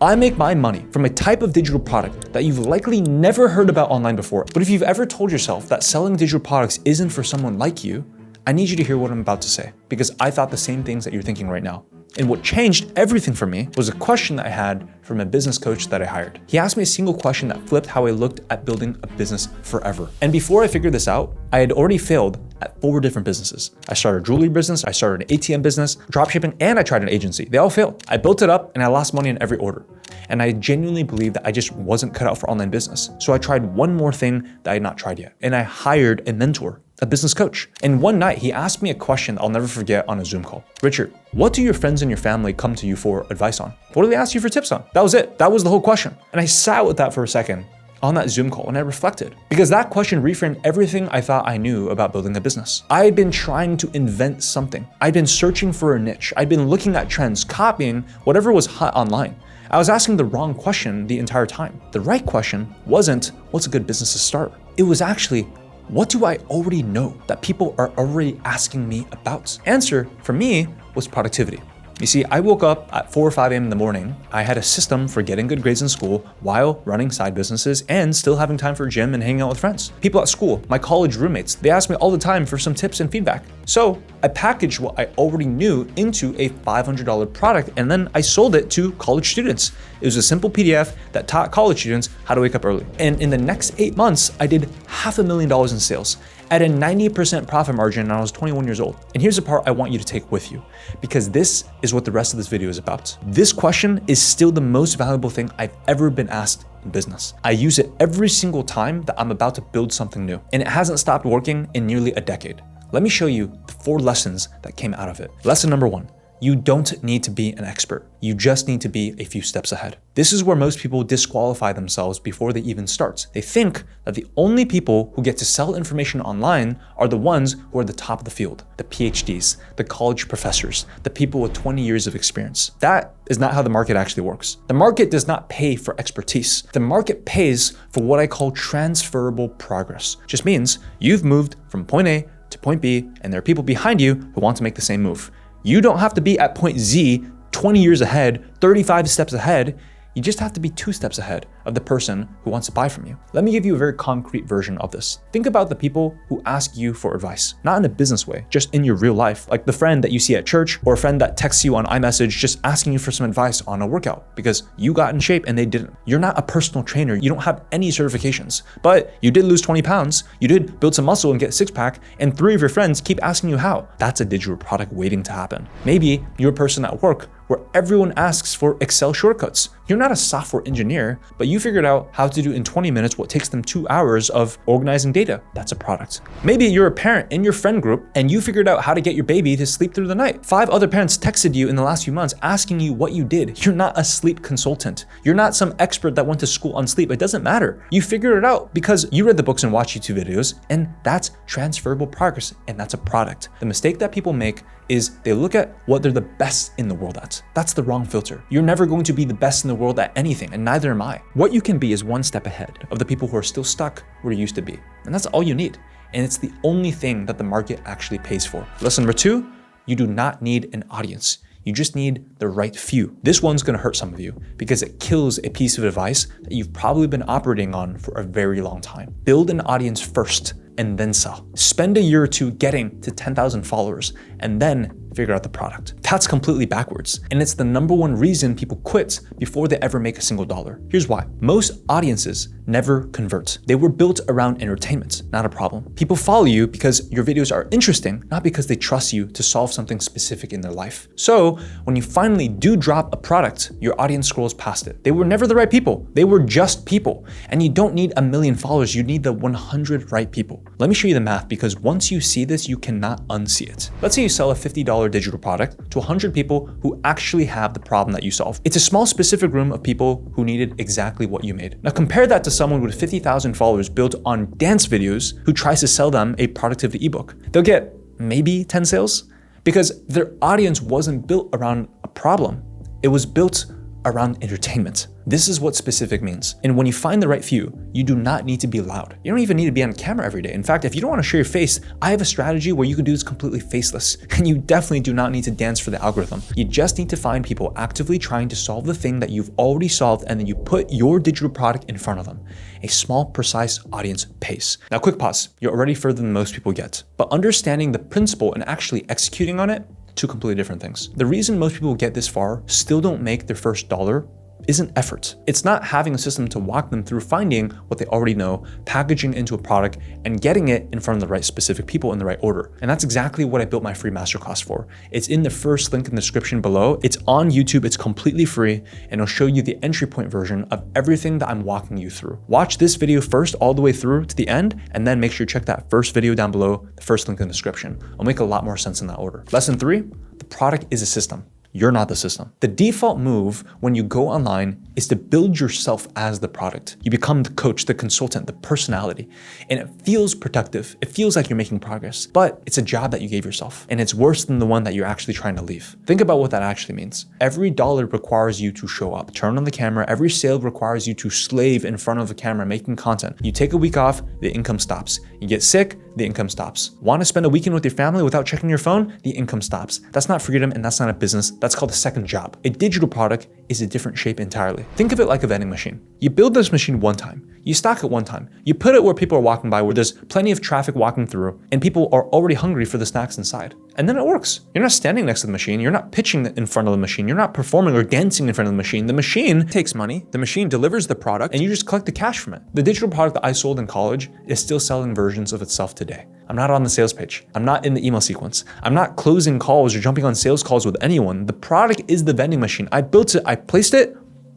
I make my money from a type of digital product that you've likely never heard about online before. But if you've ever told yourself that selling digital products isn't for someone like you, I need you to hear what I'm about to say, because I thought the same things that you're thinking right now. And what changed everything for me was a question that I had from a business coach that I hired. He asked me a single question that flipped how I looked at building a business forever. And before I figured this out, I had already failed at 4 different businesses. I started a jewelry business, I started an ATM business, dropshipping, and I tried an agency. They all failed. I built it up and I lost money in every order. And I genuinely believed that I just wasn't cut out for online business. So I tried one more thing that I had not tried yet. And I hired a mentor, a business coach. And one night he asked me a question that I'll never forget on a Zoom call. Richard, what do your friends and your family come to you for advice on? What do they ask you for tips on? That was it. That was the whole question. And I sat with that for a second on that Zoom call and I reflected, because that question reframed everything I thought I knew about building a business. I had been trying to invent something. I'd been searching for a niche. I'd been looking at trends, copying whatever was hot online. I was asking the wrong question the entire time. The right question wasn't, what's a good business to start? It was actually, what do I already know that people are already asking me about? Answer for me was productivity. You see, I woke up at 4 or 5 a.m. in the morning. I had a system for getting good grades in school while running side businesses and still having time for gym and hanging out with friends. People at school, my college roommates, they asked me all the time for some tips and feedback. So I packaged what I already knew into a $500 product and then I sold it to college students. It was a simple PDF that taught college students how to wake up early. And in the next 8 months, I did $500,000 in sales at a 90% profit margin and I was 21 years old. And here's the part I want you to take with you, because this is what the rest of this video is about. This question is still the most valuable thing I've ever been asked in business. I use it every single time that I'm about to build something new, and it hasn't stopped working in nearly a decade. Let me show you the 4 lessons that came out of it. Lesson number 1. You don't need to be an expert. You just need to be a few steps ahead. This is where most people disqualify themselves before they even start. They think that the only people who get to sell information online are the ones who are the top of the field, the PhDs, the college professors, the people with 20 years of experience. That is not how the market actually works. The market does not pay for expertise. The market pays for what I call transferable progress. Just means you've moved from point A to point B, and there are people behind you who want to make the same move. You don't have to be at point Z 20 years ahead, 35 steps ahead. You just have to be 2 steps ahead of the person who wants to buy from you. Let me give you a very concrete version of this. Think about the people who ask you for advice, not in a business way, just in your real life, like the friend that you see at church or a friend that texts you on iMessage just asking you for some advice on a workout because you got in shape and they didn't. You're not a personal trainer. You don't have any certifications, but you did lose 20 pounds. You did build some muscle and get a 6-pack, and 3 of your friends keep asking you how. That's a digital product waiting to happen. Maybe you're a person at work where everyone asks for Excel shortcuts. You're not a software engineer, but you figured out how to do in 20 minutes what takes them 2 hours of organizing data. That's a product. Maybe you're a parent in your friend group and you figured out how to get your baby to sleep through the night. 5 other parents texted you in the last few months asking you what you did. You're not a sleep consultant. You're not some expert that went to school on sleep. It doesn't matter. You figured it out because you read the books and watched YouTube videos, and that's transferable progress, and that's a product. The mistake that people make is they look at what they're the best in the world at. That's the wrong filter. You're never going to be the best in the world at anything, and neither am I. What you can be is 1 step ahead of the people who are still stuck where you used to be. And that's all you need. And it's the only thing that the market actually pays for. Lesson number 2, you do not need an audience. You just need the right few. This one's gonna hurt some of you because it kills a piece of advice that you've probably been operating on for a very long time. Build an audience first and then sell. Spend a year or 2 getting to 10,000 followers and then figure out the product. That's completely backwards. And it's the number 1 reason people quit before they ever make a single dollar. Here's why. Most audiences never convert. They were built around entertainment, not a problem. People follow you because your videos are interesting, not because they trust you to solve something specific in their life. So when you finally do drop a product, your audience scrolls past it. They were never the right people. They were just people. And you don't need 1 million followers. You need the 100 right people. Let me show you the math, because once you see this, you cannot unsee it. Let's say you sell a $50 digital product to 100 people who actually have the problem that you solve. It's a small specific room of people who needed exactly what you made. Now compare that to someone with 50,000 followers built on dance videos who tries to sell them a productivity ebook. They'll get maybe 10 sales because their audience wasn't built around a problem. It was built around entertainment. This is what specific means. And when you find the right few, you do not need to be loud. You don't even need to be on camera every day. In fact, if you don't want to show your face, I have a strategy where you can do this completely faceless. And you definitely do not need to dance for the algorithm. You just need to find people actively trying to solve the thing that you've already solved, and then you put your digital product in front of them. A small, precise audience pace. Now, quick pause. You're already further than most people get. But understanding the principle and actually executing on it, two completely different things. The reason most people get this far, still don't make their first dollar, isn't effort. It's not having a system to walk them through finding what they already know, packaging into a product, and getting it in front of the right specific people in the right order. And that's exactly what I built my free masterclass for. It's in the first link in the description below. It's on YouTube, it's completely free, and it'll show you the entry point version of everything that I'm walking you through. Watch this video first all the way through to the end, and then make sure you check that first video down below, the first link in the description. It'll make a lot more sense in that order. Lesson 3, the product is a system. You're not the system. The default move when you go online is to build yourself as the product. You become the coach, the consultant, the personality, and it feels productive. It feels like you're making progress, but it's a job that you gave yourself, and it's worse than the one that you're actually trying to leave. Think about what that actually means. Every dollar requires you to show up, turn on the camera. Every sale requires you to slave in front of a camera making content. You take a week off, the income stops. You get sick, the income stops. Want to spend a weekend with your family without checking your phone? The income stops. That's not freedom, and that's not a business. That's called a second job. A digital product is a different shape entirely. Think of it like a vending machine. You build this machine one time, you stock it one time, you put it where people are walking by, where there's plenty of traffic walking through, and people are already hungry for the snacks inside. And then it works. You're not standing next to the machine, you're not pitching in front of the machine, you're not performing or dancing in front of the machine. The machine takes money, the machine delivers the product, and you just collect the cash from it. The digital product that I sold in college is still selling versions of itself today. I'm not on the sales page. I'm not in the email sequence. I'm not closing calls or jumping on sales calls with anyone. The product is the vending machine. I built it, I placed it,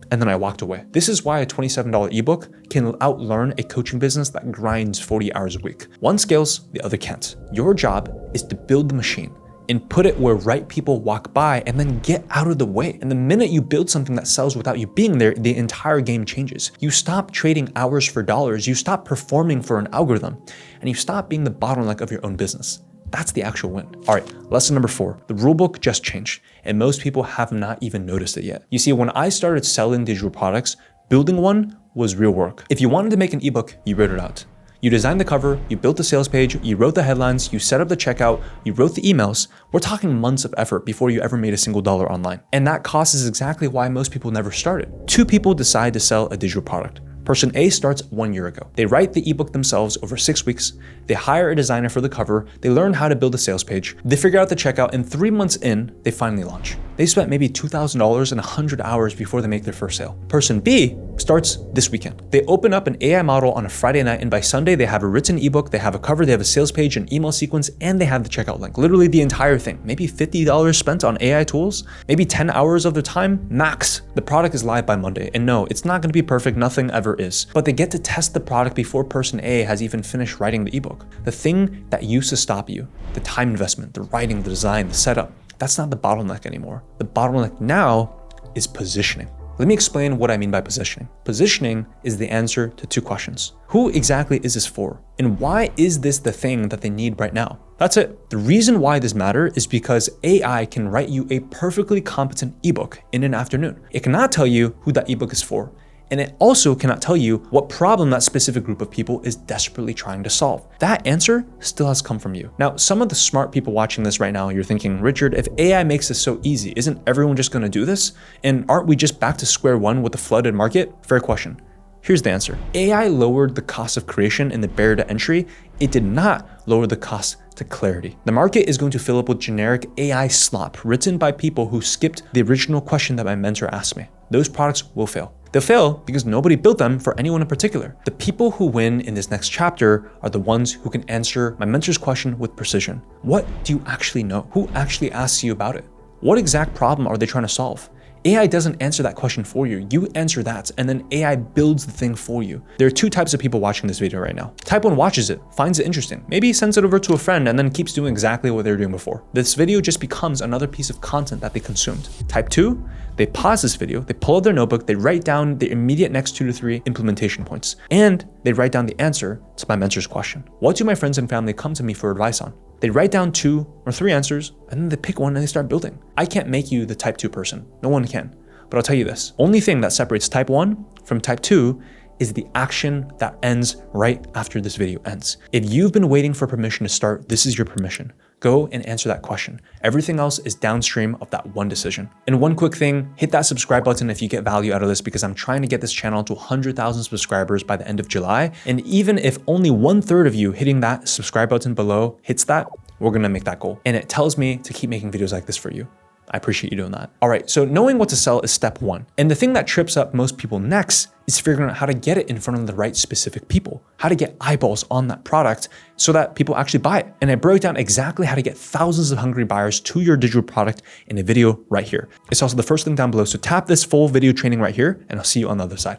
and then I walked away. This is why a $27 ebook can outlearn a coaching business that grinds 40 hours a week. One scales, the other can't. Your job is to build the machine and put it where right people walk by, and then get out of the way. And the minute you build something that sells without you being there, the entire game changes. You stop trading hours for dollars, you stop performing for an algorithm, and you stop being the bottleneck of your own business. That's the actual win. All right, lesson number 4, the rulebook just changed, and most people have not even noticed it yet. You see, when I started selling digital products, building one was real work. If you wanted to make an ebook, you wrote it out. You designed the cover, you built the sales page, you wrote the headlines, you set up the checkout, you wrote the emails. We're talking months of effort before you ever made a single dollar online. And that cost is exactly why most people never started. 2 people decide to sell a digital product. Person A starts 1 year ago. They write the ebook themselves over 6 weeks. They hire a designer for the cover. They learn how to build a sales page. They figure out the checkout, and 3 months in, they finally launch. They spent maybe $2,000 and 100 hours before they make their first sale. Person B starts this weekend. They open up an AI model on a Friday night, and by Sunday, they have a written ebook, they have a cover, they have a sales page, an email sequence, and they have the checkout link. Literally the entire thing. Maybe $50 spent on AI tools, maybe 10 hours of their time, max. The product is live by Monday. And no, it's not gonna be perfect, nothing ever is. But they get to test the product before person A has even finished writing the ebook. The thing that used to stop you, the time investment, the writing, the design, the setup, that's not the bottleneck anymore. The bottleneck now is positioning. Let me explain what I mean by positioning. Positioning is the answer to 2 questions. Who exactly is this for? And why is this the thing that they need right now? That's it. The reason why this matters is because AI can write you a perfectly competent ebook in an afternoon. It cannot tell you who that ebook is for. And it also cannot tell you what problem that specific group of people is desperately trying to solve. That answer still has come from you. Now, some of the smart people watching this right now, you're thinking, Richard, if AI makes this so easy, isn't everyone just gonna do this? And aren't we just back to square one with the flooded market? Fair question. Here's the answer. AI lowered the cost of creation and the barrier to entry. It did not lower the cost to clarity. The market is going to fill up with generic AI slop written by people who skipped the original question that my mentor asked me. Those products will fail. They'll fail because nobody built them for anyone in particular. The people who win in this next chapter are the ones who can answer my mentor's question with precision. What do you actually know? Who actually asks you about it? What exact problem are they trying to solve? AI doesn't answer that question for you. You answer that, and then AI builds the thing for you. There are 2 types of people watching this video right now. Type 1 watches it, finds it interesting, maybe sends it over to a friend, and then keeps doing exactly what they were doing before. This video just becomes another piece of content that they consumed. Type 2, they pause this video, they pull out their notebook, they write down the immediate next 2 to 3 implementation points, and they write down the answer to my mentor's question. What do my friends and family come to me for advice on? They write down 2 or 3 answers, and then they pick one and they start building. I can't make you the type 2 person. No one can. But I'll tell you this, only thing that separates type 1 from type 2 is the action that ends right after this video ends. If you've been waiting for permission to start, this is your permission. Go and answer that question. Everything else is downstream of that one decision. And one quick thing, hit that subscribe button if you get value out of this, because I'm trying to get this channel to 100,000 subscribers by the end of July. And even if only 1/3 of you hitting that subscribe button below hits that, we're gonna make that goal. And it tells me to keep making videos like this for you. I appreciate you doing that. All right, so knowing what to sell is step 1. And the thing that trips up most people next is figuring out how to get it in front of the right specific people, how to get eyeballs on that product so that people actually buy it. And I broke down exactly how to get thousands of hungry buyers to your digital product in a video right here. It's also the first link down below. So tap this full video training right here, and I'll see you on the other side.